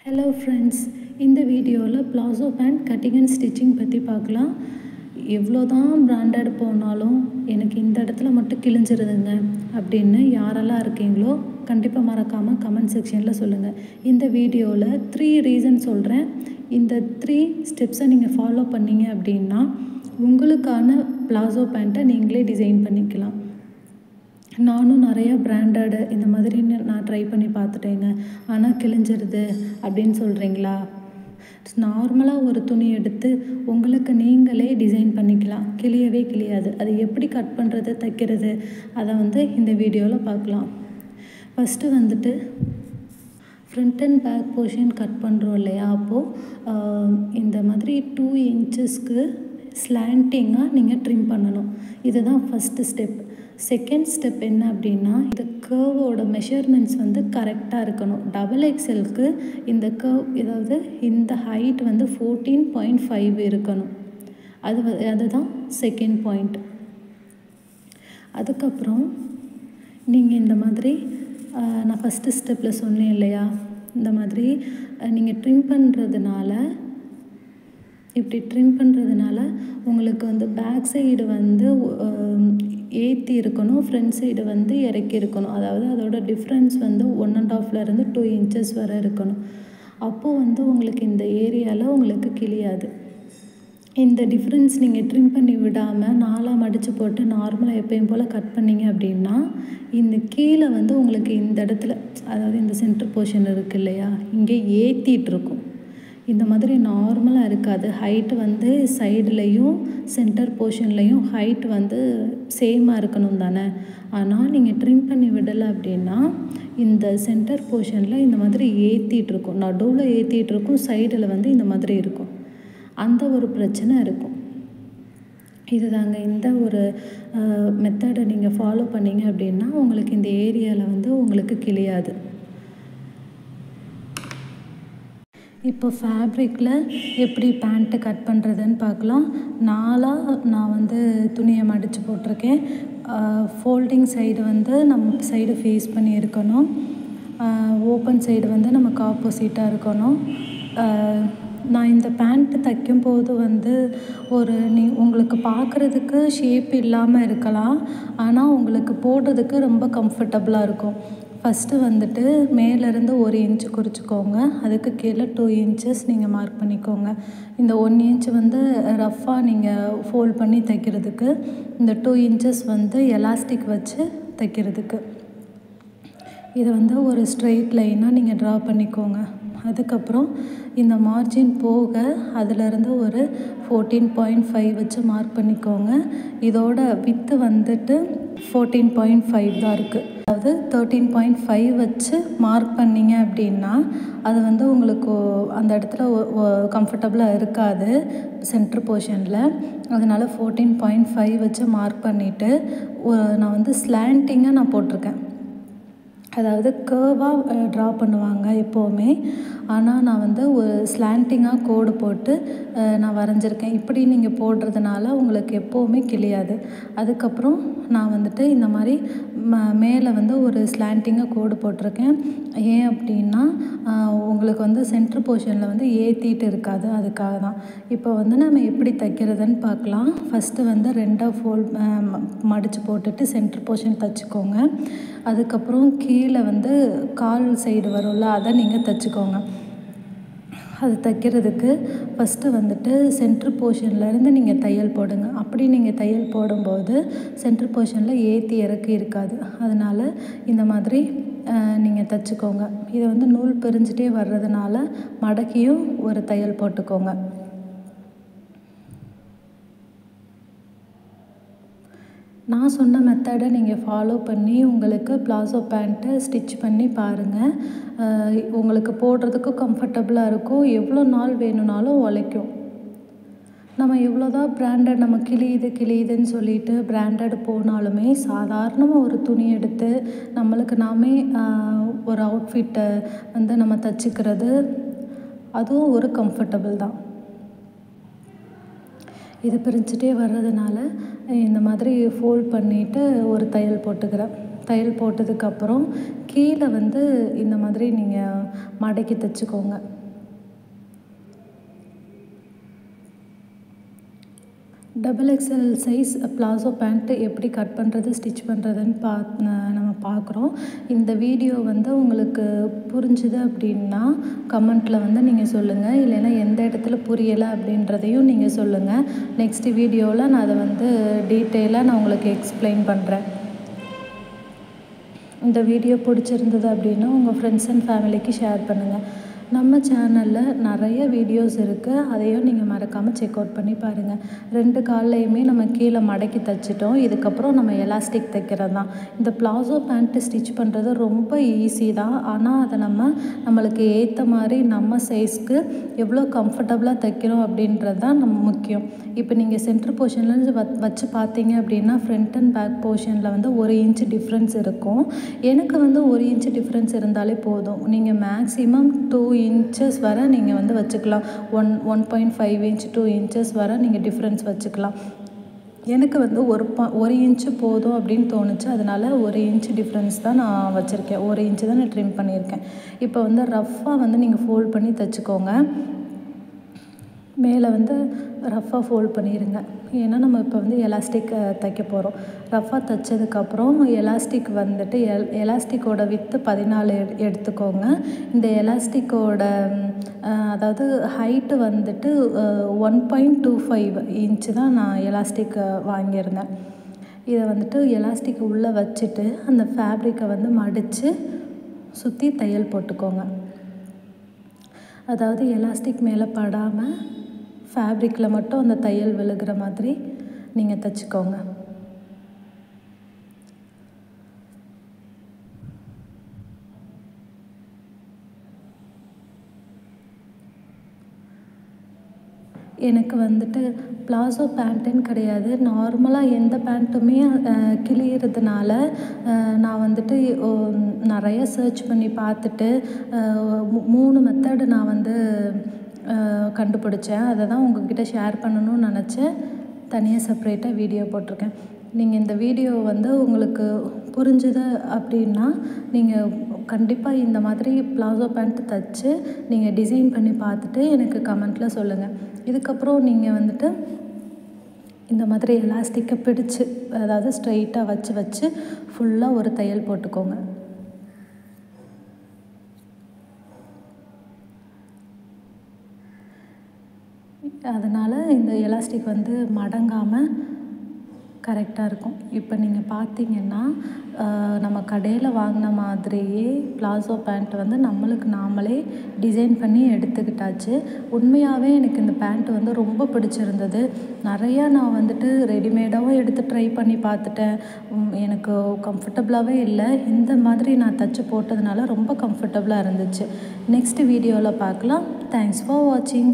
Hello friends, இந்த வீடியோவில் palazzo pant cutting and stitching பற்றி பார்க்கலாம். எவ்வளோ தான் பிராண்டட் போனாலும் எனக்கு இந்த இடத்துல மட்டும் கிழிஞ்சிருதுங்க அப்படின்னு யாரெல்லாம் இருக்கீங்களோ கண்டிப்பாக மறக்காமல் கமெண்ட் செக்ஷனில் சொல்லுங்கள். இந்த வீடியோவில் 3 ரீசன் சொல்கிறேன். இந்த 3 ஸ்டெப்ஸை நீங்கள் ஃபாலோ பண்ணீங்க அப்படின்னா உங்களுக்கான ப்ளாசோ பேண்ட்டை நீங்களே டிசைன் பண்ணிக்கலாம். நானும் நிறையா பிராண்டடு இந்த மாதிரி நான் ட்ரை பண்ணி பார்த்துட்டேங்க. ஆனால் கிழிஞ்சிருது அப்படின்னு சொல்கிறீங்களா? நார்மலாக ஒரு துணி எடுத்து உங்களுக்கு நீங்களே டிசைன் பண்ணிக்கலாம். கிழியவே கிழியாது. அது எப்படி கட் பண்ணுறது, தைக்கிறது, அதை இந்த வீடியோவில் பார்க்கலாம். First front and back portion cut பண்ணுறோம் இல்லையா? அப்போது இந்த மாதிரி 2 இன்ச்சஸ்க்கு ஸ்லாண்டிங்காக நீங்கள் ட்ரிம் பண்ணணும். இதுதான் ஃபஸ்ட்டு ஸ்டெப். செகண்ட் ஸ்டெப் என்ன அப்படின்னா, இந்த கர்வோட மெஷர்மெண்ட்ஸ் கரெக்டாக இருக்கணும். XXLக்கு இந்த கர்வ், அதாவது இந்த ஹைட் 14.5 இருக்கணும். அதுதான் செகண்ட் பாயிண்ட். அதுக்கப்புறம் நீங்கள் இந்த மாதிரி நான் ஃபஸ்ட்டு ஸ்டெப்பில் சொன்னேன் இல்லையா, இந்த மாதிரி நீங்கள் இப்படி ட்ரிம் பண்ணுறதுனால உங்களுக்கு பேக் சைடு ஏற்றி இருக்கணும், ஃப்ரண்ட் சைடு இறக்கி இருக்கணும். அதாவது அதோட டிஃப்ரென்ஸ் 1.5லேருந்து 2 இன்ச்சஸ் வரை இருக்கணும். அப்போது உங்களுக்கு இந்த ஏரியாவில் உங்களுக்கு கிழியாது. இந்த டிஃப்ரென்ஸ் நீங்கள் ட்ரிம் பண்ணி விடாமல் 4ஆக மடித்து போட்டு நார்மலாக எப்பயும் போல் கட் பண்ணிங்க அப்படின்னா இந்த கீழே உங்களுக்கு இந்த இடத்துல, அதாவது இந்த சென்டர் போர்ஷன் இருக்குது இல்லையா, இங்கே ஏற்றிட்டுருக்கும். இந்த மாதிரி நார்மலாக இருக்காது. ஹைட்டு சைடுலேயும் சென்டர் போர்ஷன்லேயும் ஹைட் சேமாக இருக்கணும் தானே. ஆனால் நீங்கள் ட்ரிம் பண்ணி விடலை அப்படின்னா இந்த சென்டர் போர்ஷனில் இந்த மாதிரி ஏற்றிட்டுருக்கும், நடுவில் ஏற்றிட்டுருக்கும், சைடில் இந்த மாதிரி இருக்கும். அந்த ஒரு பிரச்சனை இருக்கும். இதுதாங்க, இந்த ஒரு மெத்தடை நீங்கள் ஃபாலோ பண்ணிங்க அப்படின்னா உங்களுக்கு இந்த ஏரியாவில் உங்களுக்கு கிழியாது. இப்போ ஃபேப்ரிக்கில் எப்படி பேண்ட்டு கட் பண்ணுறதுன்னு பார்க்கலாம். நான் துணியை மடித்து போட்டிருக்கேன். ஃபோல்டிங் சைடு நம்ம சைடு ஃபேஸ் பண்ணி இருக்கணும். ஓப்பன் சைடு நமக்கு ஆப்போசிட்டாக இருக்கணும். நான் இந்த பேண்ட்டு தைக்கும்போது உங்களுக்கு பார்க்குறதுக்கு ஷேப் இல்லாமல் இருக்கலாம், ஆனால் உங்களுக்கு போடுறதுக்கு ரொம்ப கம்ஃபர்டபுளாக இருக்கும். ஃபஸ்ட்டு மேலேருந்து 1 இன்ச்சு குறிச்சிக்கோங்க. அதுக்கு கீழே 2 இன்ச்சஸ் நீங்கள் மார்க் பண்ணிக்கோங்க. இந்த 1 இன்ச் ரஃப்பாக நீங்கள் ஃபோல்ட் பண்ணி தைக்கிறதுக்கு, இந்த 2 இன்ச்சஸ் எலாஸ்டிக் வச்சு தைக்கிறதுக்கு. இதை ஒரு ஸ்ட்ரெயிட் லைனாக நீங்கள் ட்ரா பண்ணிக்கோங்க. அதுக்கப்புறம் இந்த மார்ஜின் போக அதிலேருந்து ஒரு 14.5 வச்சு மார்க் பண்ணிக்கோங்க. இதோட வித்து 14.5 தான் இருக்குது. அதாவது 13.5 வச்சு மார்க் பண்ணிங்க அப்படின்னா அது உங்களுக்கு அந்த இடத்துல கம்ஃபர்டபுளாக இருக்காது சென்டர் போர்ஷனில். அதனால் 14.5 வச்சு மார்க் பண்ணிவிட்டு நான் ஸ்லாண்டிங்காக நான் போட்டிருக்கேன். அதாவது கர்வாக ட்ரா பண்ணுவாங்க எப்போவுமே, ஆனால் நான் ஒரு ஸ்லாண்டிங்காக கோடு போட்டு நான் வரைஞ்சிருக்கேன். இப்படி நீங்கள் போடுறதுனால உங்களுக்கு எப்போவுமே கிழியாது. அதுக்கப்புறம் நான் இந்த மாதிரி மேலே ஒரு ஸ்லாண்டிங்காக கோடு போட்டிருக்கேன். ஏன் அப்படின்னா உங்களுக்கு சென்டர் போர்ஷனில் ஏற்றிட்டு இருக்காது, அதுக்காக தான். இப்போ நம்ம எப்படி தைக்கிறதுன்னு பார்க்கலாம். ஃபஸ்ட்டு 2ஆக மடித்து போட்டுட்டு சென்டர் போர்ஷன் தைச்சிக்கோங்க. அதுக்கப்புறம் கீழே கால் சைடு வரும்ல, அதை நீங்கள் தைச்சிக்கோங்க. அது தைக்கிறதுக்கு ஃபஸ்ட்டு சென்டர் போர்ஷன்லேருந்து நீங்கள் தையல் போடுங்க. அப்படி நீங்கள் தையல் போடும்போது சென்டர் போர்ஷனில் ஏற்றி இறக்கி இருக்காது. அதனால் இந்த மாதிரி நீங்கள் தைச்சிக்கோங்க. இதை நூல் பிரிஞ்சிட்டே வர்றதுனால மடக்கியும் ஒரு தையல் போட்டுக்கோங்க. நான் சொன்ன மெத்தடை நீங்கள் ஃபாலோ பண்ணி உங்களுக்கு ப்ளாசோ பேண்ட்டை ஸ்டிச் பண்ணி பாருங்கள். உங்களுக்கு போடுறதுக்கு கம்ஃபர்டபுளாக இருக்கும். எவ்வளோ நாள் வேணும்னாலும் உழைக்கும். நம்ம எவ்வளோ தான் பிராண்டட், நம்ம கிழியுதுன்னு சொல்லிட்டு பிராண்டட் போனாலுமே சாதாரணமாக ஒரு துணி எடுத்து நம்மளுக்கு நாமே ஒரு அவுட்ஃபிட்டை நம்ம தைச்சிக்கிறது, அதுவும் ஒரு கம்ஃபர்டபுள் தான். இது பிரிஞ்சிட்டே வர்றதுனால இந்த மாதிரி ஃபோல்ட் பண்ணிவிட்டு ஒரு தையல் போட்டுக்கிறேன். தையல் போட்டதுக்கப்புறம் கீழே வந்து இந்த மாதிரி நீங்கள் மடக்கி தைச்சிக்கோங்க. Double XL size palazzo pant எப்படி கட் பண்ணுறது ஸ்டிச் பண்ணுறதுன்னு நம்ம பார்க்குறோம். இந்த வீடியோ வந்து உங்களுக்கு புரிஞ்சுது அப்படின்னா கமெண்ட்டில் வந்து நீங்கள் சொல்லுங்கள். இல்லைன்னா எந்த இடத்துல புரியலை அப்படின்றதையும் நீங்கள் சொல்லுங்கள். நெக்ஸ்ட் வீடியோவில் நான் அதை வந்து டீட்டெயிலாக நான் உங்களுக்கு எக்ஸ்பிளைன் பண்ணுறேன். இந்த வீடியோ பிடிச்சிருந்தது அப்படின்னா உங்கள் ஃப்ரெண்ட்ஸ் அண்ட் ஃபேமிலிக்கு ஷேர் பண்ணுங்கள். நம்ம சேனலில் நிறைய வீடியோஸ் இருக்குது. அதையும் நீங்கள் மறக்காமல் செக் அவுட் பண்ணி பாருங்கள். 2 கால்லையுமே நம்ம கீழே மடக்கி தைச்சிட்டோம். இதுக்கப்புறம் நம்ம எலாஸ்டிக் தைக்கிறது தான். இந்த ப்ளாசோ பேண்ட்டு ஸ்டிச் பண்ணுறது ரொம்ப ஈஸி தான். ஆனால் அதை நம்மளுக்கு ஏற்ற மாதிரி நம்ம சைஸ்க்கு எவ்வளோ கம்ஃபர்டபுளாக தைக்கிறோம் அப்படின்றது தான் முக்கியம். இப்போ நீங்கள் சென்டர் போர்ஷன்லேருந்து வச்சு பார்த்தீங்க அப்படின்னா ஃப்ரண்ட் அண்ட் பேக் போர்ஷனில் வந்து 1 இன்ச் டிஃப்ரென்ஸ் இருக்கும். எனக்கு வந்து 1 இன்ச் டிஃப்ரென்ஸ் இருந்தாலே போதும். நீங்கள் மேக்ஸிமம் 2 இன்ச்சஸ் வரை நீங்கள் வந்து வச்சுக்கலாம். 1.5 இன்ச் 2 இன்ச்சஸ் வரை நீங்கள் டிஃப்ரென்ஸ் வச்சுக்கலாம். எனக்கு வந்து 1 இன்ச்சு போதும் அப்படின்னு தோணுச்சு. அதனால் 1 இன்ச் டிஃப்ரென்ஸ் தான் நான் வச்சுருக்கேன். 1 இன்ச்சு தான் நான் ட்ரிம் பண்ணியிருக்கேன். இப்போ வந்து ரஃப்பாக வந்து நீங்கள் ஃபோல்ட் பண்ணி தைச்சிக்கோங்க. மேலே வந்து ரஃப்பாக ஃபோல்ட் பண்ணிடுங்க. ஏன்னா நம்ம இப்போ வந்து எலாஸ்டிக் தைக்க போகிறோம். ரஃப்பாக தைச்சதுக்கப்புறம் எலாஸ்டிக் வந்துட்டு எலாஸ்டிக்கோட வித்து 14 எடுத்துக்கோங்க. இந்த எலாஸ்டிக்கோட அதாவது ஹைட்டு வந்துட்டு 1.25 இன்ச்சு தான் நான் எலாஸ்டிக் வாங்கியிருந்தேன். இதை வந்துட்டு எலாஸ்டிக் உள்ளே வச்சுட்டு அந்த ஃபேப்ரிக்கை வந்து மடித்து சுற்றி தையல் போட்டுக்கோங்க. அதாவது எலாஸ்டிக் மேலே படாமல் ஃபேப்ரிக்கில் மட்டும் அந்த தையல் விழுகிற மாதிரி நீங்கள் தைச்சிக்கோங்க. எனக்கு வந்துட்டு ப்ளாசோ பேண்ட்டுன்னு கிடையாது, நார்மலாக எந்த பேண்ட்டுமே கிழியறதுனால நான் வந்துட்டு நிறைய சர்ச் பண்ணி பார்த்துட்டு 3 மெத்தடு நான் வந்து கண்டுபிடிச்சேன். அதை தான் உங்கள்கிட்ட ஷேர் பண்ணணும்னு நினச்சேன். தனியாக செப்ரேட்டாக வீடியோ போட்டிருக்கேன். நீங்கள் இந்த வீடியோ வந்து உங்களுக்கு புரிஞ்சுது அப்படின்னா நீங்கள் கண்டிப்பாக இந்த மாதிரி ப்ளாசோ பேண்ட் தைச்சு நீங்கள் டிசைன் பண்ணி பார்த்துட்டு எனக்கு கமெண்ட்டில் சொல்லுங்கள். இதுக்கப்புறம் நீங்கள் வந்துட்டு இந்த மாதிரி எலாஸ்டிக்கை பிடிச்சு அதாவது ஸ்ட்ரைட்டாக வச்சு ஃபுல்லாக ஒரு தையல் போட்டுக்கோங்க. அதனால் இந்த எலாஸ்டிக் வந்து மடங்காமல் கரெக்டாக இருக்கும். இப்போ நீங்கள் பார்த்தீங்கன்னா நம்ம கடையில் வாங்கின மாதிரியே ப்ளாசோ பேண்ட் வந்து நம்மளுக்கு நாமளே டிசைன் பண்ணி எடுத்துக்கிட்டாச்சு. உண்மையாகவே எனக்கு இந்த பேண்ட் வந்து ரொம்ப பிடிச்சிருந்தது. நிறையா நான் வந்துட்டு ரெடிமேடாகவும் எடுத்து ட்ரை பண்ணி பார்த்துட்டேன். எனக்கு கம்ஃபர்டபுளாகவே இல்லை. இந்த மாதிரி நான் தைச்சி போட்டதுனால ரொம்ப கம்ஃபர்டபுளாக இருந்துச்சு. நெக்ஸ்ட் வீடியோவில் பார்க்கலாம். தேங்க்ஸ் ஃபார் வாட்சிங்.